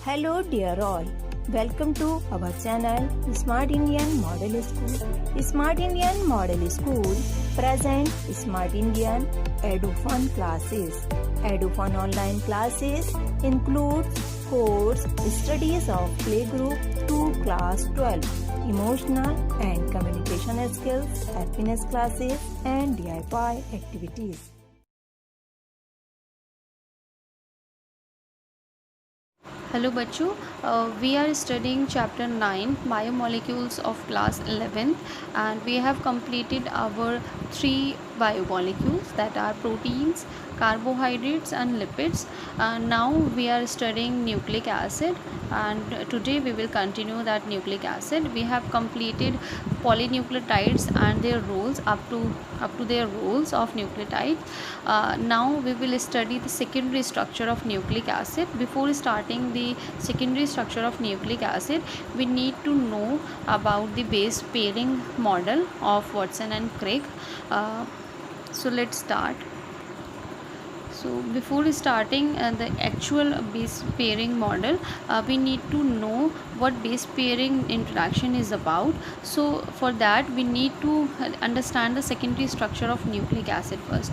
Hello dear all, welcome to our channel Smart Indian Model School. Smart Indian Model School present Smart Indian EduFun classes. EduFun online classes includes course studies of playgroup to class 12, emotional and communication skills, happiness classes and DIY activities. Hello बच्चों, we are studying chapter 9 biomolecules of class 11th and we have completed our 3 biomolecules that are proteins, carbohydrates and lipids. Now we are studying nucleic acid and today we will continue that nucleic acid. We have completed polynucleotides and their roles up to their roles of nucleotides. Now we will study the secondary structure of nucleic acid. Before starting the secondary structure of nucleic acid, we need to know about the base pairing model of Watson and Crick. So let's start. So before starting the actual base pairing model, we need to know what base pairing interaction is about. So for that we need to understand the secondary structure of nucleic acid first.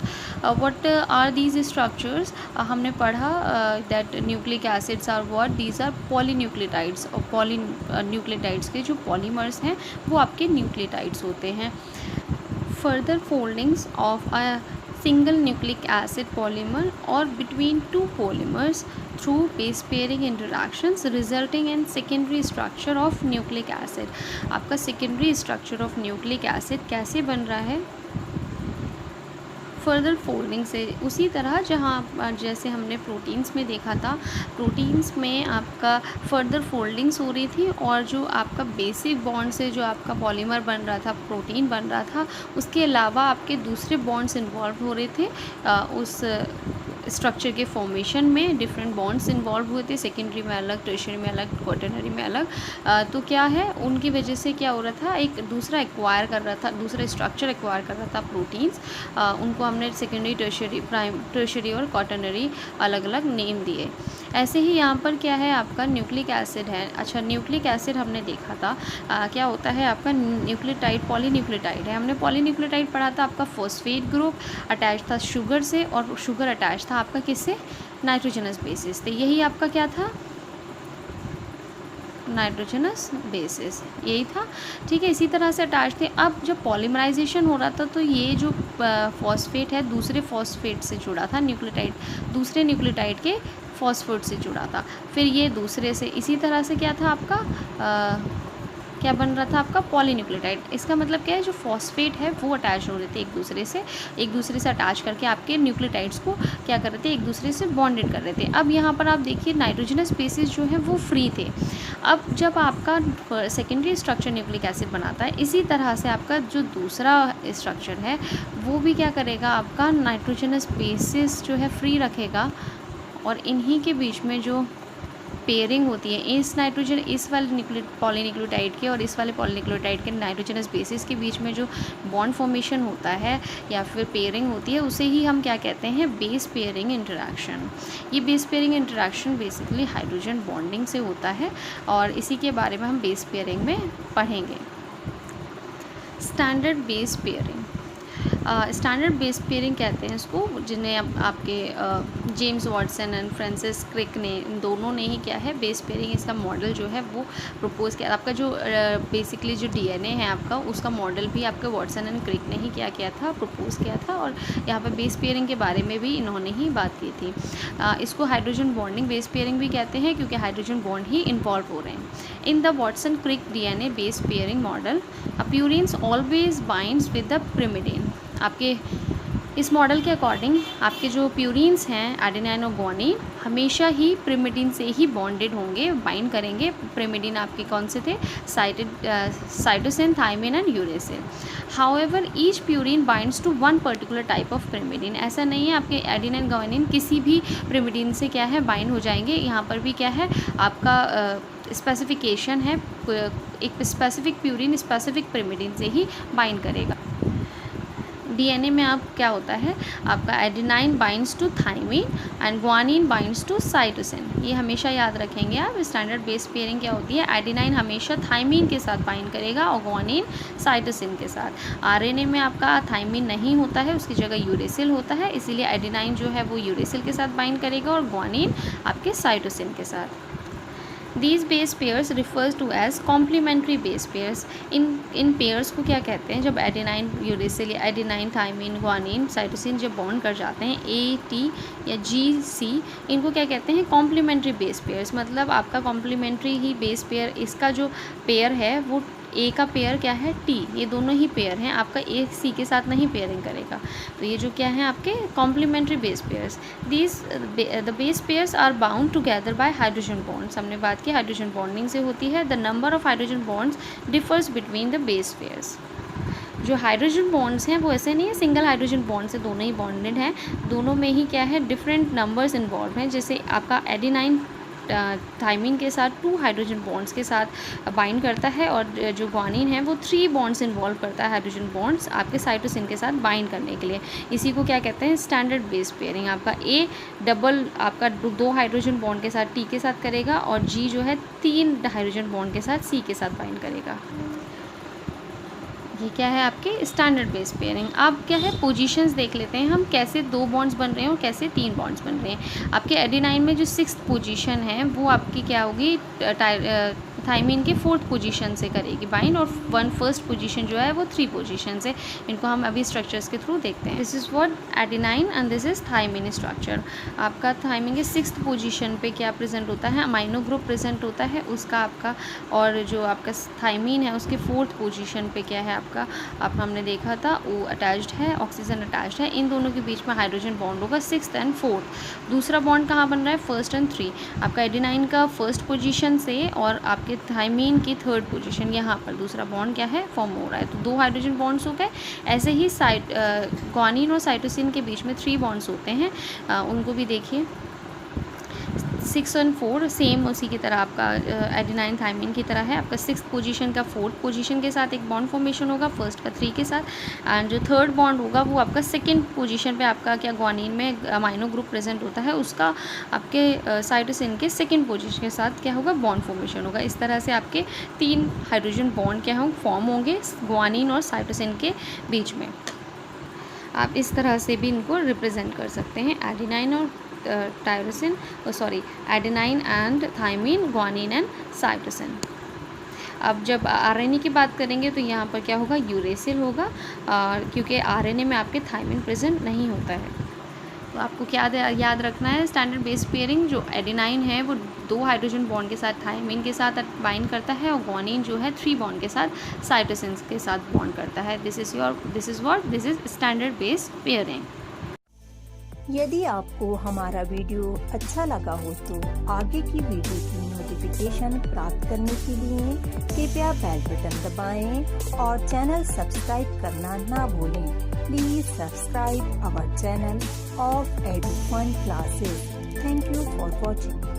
What are these structures? हमने पढ़ा that nucleic acids are what? These are polynucleotides और polynucleotides के जो polymers हैं वो आपके nucleotides होते हैं. Further foldings of a single nucleic acid polymer or between two polymers through base pairing interactions resulting in secondary structure of nucleic acid. आपका secondary structure of nucleic acid कैसे बन रहा है? फर्दर फोल्डिंग से. उसी तरह जहाँ जैसे हमने प्रोटीन्स में देखा था, प्रोटीन्स में आपका फर्दर फोल्डिंग्स हो रही थी और जो आपका बेसिक बॉन्ड से जो आपका पॉलीमर बन रहा था, प्रोटीन बन रहा था, उसके अलावा आपके दूसरे बॉन्ड्स इन्वॉल्व हो रहे थे उस स्ट्रक्चर के फॉर्मेशन में. डिफरेंट बॉन्ड्स इन्वॉल्व हुए थे, सेकेंडरी में अलग, टर्शियरी में अलग, क्वाटरनरी में अलग. तो क्या है, उनकी वजह से क्या हो रहा था, एक दूसरा एक्वायर कर रहा था, दूसरा स्ट्रक्चर एक्वायर कर रहा था प्रोटीन्स. उनको हमने सेकेंडरी, टर्शियरी और क्वाटरनरी अलग अलग नेम दिए. ऐसे ही यहाँ पर क्या है, आपका न्यूक्लिक एसिड है. अच्छा, न्यूक्लिक एसिड हमने देखा था क्या होता है, आपका न्यूक्लियोटाइड पॉलीन्यूक्लियोटाइड है. हमने पॉलीन्यूक्लियोटाइड पढ़ा था, आपका फॉस्फेट ग्रुप अटैच था शुगर से और शुगर अटैच था आपका किससे, नाइट्रोजनस बेसिस से. यही आपका क्या था, नाइट्रोजनस बेसिस, यही था. ठीक है, इसी तरह से अटैच थे. अब जब पॉलीमराइजेशन हो रहा था तो ये जो फॉस्फेट है दूसरे फॉस्फेट से जुड़ा था, न्यूक्लियोटाइड दूसरे न्यूक्लियोटाइड के फॉस्फेट से जुड़ा था. फिर ये दूसरे से, इसी तरह से क्या था आपका क्या बन रहा था, आपका पॉलीन्यूक्लियोटाइड. इसका मतलब क्या है, जो फॉस्फेट है वो अटैच हो रहे थे एक दूसरे से अटैच करके आपके न्यूक्लियोटाइड्स को क्या कर रहे थे, एक दूसरे से बॉन्डेड कर रहे थे. अब यहाँ पर आप देखिए नाइट्रोजनस बेसिस जो है वो फ्री थे. अब जब आपका सेकेंडरी स्ट्रक्चर न्यूक्लिक एसिड बनाता है, इसी तरह से आपका जो दूसरा स्ट्रक्चर है वो भी क्या करेगा, आपका नाइट्रोजनस बेसिस जो है फ्री रखेगा और इन्हीं के बीच में जो पेयरिंग होती है, इस नाइट्रोजन इस वाले पॉलीन्यूक्लियोटाइड के और इस वाले पॉलीन्यूक्लियोटाइड के नाइट्रोजनस बेसिस के बीच में जो बॉन्ड फॉर्मेशन होता है या फिर पेयरिंग होती है, उसे ही हम क्या कहते हैं, बेस पेयरिंग इंटरेक्शन. ये base pairing interaction basically hydrogen bonding से होता है और इसी के बारे में हम बेस पेयरिंग में पढ़ेंगे. Standard base pairing, standard base pairing कहते हैं इसको, जिन्हें आपके James Watson and Francis Crick ने, इन दोनों ने ही क्या है, बेस पेयरिंग इसका मॉडल जो है वो प्रपोज किया. आपका जो बेसिकली जो डीएनए है आपका, उसका मॉडल भी आपके वाटसन एंड क्रिक ने ही क्या किया था, प्रपोज किया था. और यहाँ पर बेस पेयरिंग के बारे में भी इन्होंने ही बात की थी. इसको हाइड्रोजन बॉन्डिंग बेस पेयरिंग भी कहते हैं क्योंकि हाइड्रोजन बॉन्ड ही इन्वॉल्व हो रहे हैं. In the Watson Crick DNA base pairing model, purines always binds with the pyrimidine. आपके इस मॉडल के अकॉर्डिंग आपके जो प्यूरिन्स हैं एडेनाइन और ग्वानिन हमेशा ही प्रिमिडिन से ही बॉन्डेड होंगे, बाइंड करेंगे. प्रिमिडिन आपके कौन से थे, cytosine, thymine and uracil. However each purine binds to one particular type of pyrimidine. ऐसा नहीं है आपके एडेनाइन ग्वानिन किसी भी प्रिमिडिन से क्या है, बाइंड हो जाएंगे. यहाँ पर भी क्या है, आपका स्पेसिफिकेशन है, एक स्पेसिफिक प्यूरिन स्पेसिफिक प्रिमिडिन से ही बाइंड करेगा. DNA में आप क्या होता है, आपका adenine binds to thymine and guanine binds to cytosine. ये हमेशा याद रखेंगे आप। स्टैंडर्ड बेस पेयरिंग क्या होती है, एडेनाइन हमेशा थाइमिन के साथ बाइंड करेगा और ग्वानिन साइटोसिन के साथ। RNA में आपका थाइमिन नहीं होता है, उसकी जगह यूरेसिल होता है, इसीलिए एडेनाइन जो है वो यूरेसिल के साथ बाइंड करेगा और ग्वानिन आपके साइटोसिन के साथ। These base pairs refers to as complementary base pairs। In pairs को क्या कहते हैं, जब एडेनाइन यूरेसिल या एडेनाइन थाइमिन ग्वानिन साइटोसिन जब बॉन्ड कर जाते हैं AT या GC, इनको क्या कहते हैं, कॉम्प्लीमेंट्री बेस पेयर्स। मतलब आपका कॉम्प्लीमेंट्री ही बेस पेयर, इसका जो पेयर है वो A का पेयर क्या है T, ये दोनों ही पेयर हैं, आपका A C के साथ नहीं पेयरिंग करेगा। तो ये जो क्या है आपके complementary base pairs. These the base pairs are bound together by hydrogen bonds. हमने बात की हाइड्रोजन बॉन्डिंग से होती है। The number of hydrogen bonds differs between the base pairs. जो हाइड्रोजन बॉन्ड्स हैं वो ऐसे नहीं है सिंगल हाइड्रोजन बॉन्ड से दोनों ही बॉन्डेड हैं, दोनों में ही क्या है डिफरेंट नंबर्स इन्वॉल्व हैं। जैसे आपका एडेनाइन थाइमिन के साथ 2 हाइड्रोजन बॉन्ड्स के साथ बाइंड करता है और जो ग्वानिन है वो 3 बॉन्ड्स इन्वॉल्व करता है, हाइड्रोजन बॉन्ड्स आपके साइटोसिन के साथ बाइंड करने के लिए। इसी को क्या कहते हैं, स्टैंडर्ड बेस पेयरिंग। आपका A डबल आपका 2 हाइड्रोजन बॉन्ड के साथ T के साथ करेगा और G जो है 3 हाइड्रोजन बॉन्ड के साथ C के साथ बाइंड करेगा। ये क्या है आपके स्टैंडर्ड बेस पेयरिंग। अब क्या है पोजीशंस देख लेते हैं हम, कैसे 2 बॉन्ड्स बन रहे हैं और कैसे 3 बॉन्ड्स बन रहे हैं। आपके एडेनाइन में जो 6th पोजीशन है वो आपकी क्या होगी, थाइमिन के 4th पोजीशन से करेगी बाइंड, और 1st पोजीशन जो है वो 3 पोजीशन से। इनको हम अभी स्ट्रक्चर्स के थ्रू देखते हैं। This is what adenine and this is thymine structure. आपका थाइमिन के 6th पोजीशन पे क्या प्रेजेंट होता है, अमाइनो ग्रुप प्रेजेंट होता है उसका आपका, और जो आपका थाइमिन है उसके 4th पोजीशन पे क्या है आपका, आप हमने देखा था वो अटैच्ड है, ऑक्सीजन अटैच्ड है। इन दोनों के बीच में हाइड्रोजन बॉन्ड होगा 6th एंड 4th। दूसरा बॉन्ड कहाँ बन रहा है, 1st एंड 3। आपका एडेनाइन का 1st पोजीशन से और आपके थाइमिन की 3rd पोजीशन, यहाँ पर दूसरा बॉन्ड क्या है फॉर्म हो रहा है, तो 2 हाइड्रोजन बॉन्ड्स हो गए। ऐसे ही ग्वानिन और साइटोसिन के बीच में 3 बॉन्ड्स होते हैं, उनको भी देखिए। 6 और 4 सेम उसी की तरह आपका एडेनाइन थाइमिन की तरह है। आपका 6th पोजीशन का 4th पोजीशन के साथ एक बॉन्ड फॉर्मेशन होगा, 1st का 3 के साथ, एंड जो 3rd बॉन्ड होगा वो आपका 2nd पोजीशन पे आपका क्या ग्वानिन में अमाइनो ग्रुप प्रेजेंट होता है, उसका आपके साइटोसिन के 2nd पोजीशन के साथ क्या होगा बॉन्ड फॉर्मेशन होगा। इस तरह से आपके 3 हाइड्रोजन बॉन्ड क्या होंगे फॉर्म होंगे ग्वानिन और साइटोसिन के बीच में। आप इस तरह से भी इनको रिप्रेजेंट कर सकते हैं, एडेनाइन और tyrosine, adenine and thymine, guanine and cytosine. अब जब RNA की बात करेंगे तो यहाँ पर क्या होगा, यूरेसिल होगा, क्योंकि RNA में आपके थाइमिन प्रेजेंट नहीं होता है। तो आपको क्या याद रखना है, स्टैंडर्ड बेस पेयरिंग जो एडेनाइन है वो 2 हाइड्रोजन बॉन्ड के साथ थाइमिन के साथ बाइंड करता है और ग्वानिन जो है 3 बॉन्ड के साथ साइटोसिन के साथ बॉन्ड करता है। This is standard base pairing. यदि आपको हमारा वीडियो अच्छा लगा हो तो आगे की वीडियो की नोटिफिकेशन प्राप्त करने के लिए कृपया बेल बटन दबाएं और चैनल सब्सक्राइब करना ना भूलें। Please subscribe our channel of Edufun classes. Thank you for watching.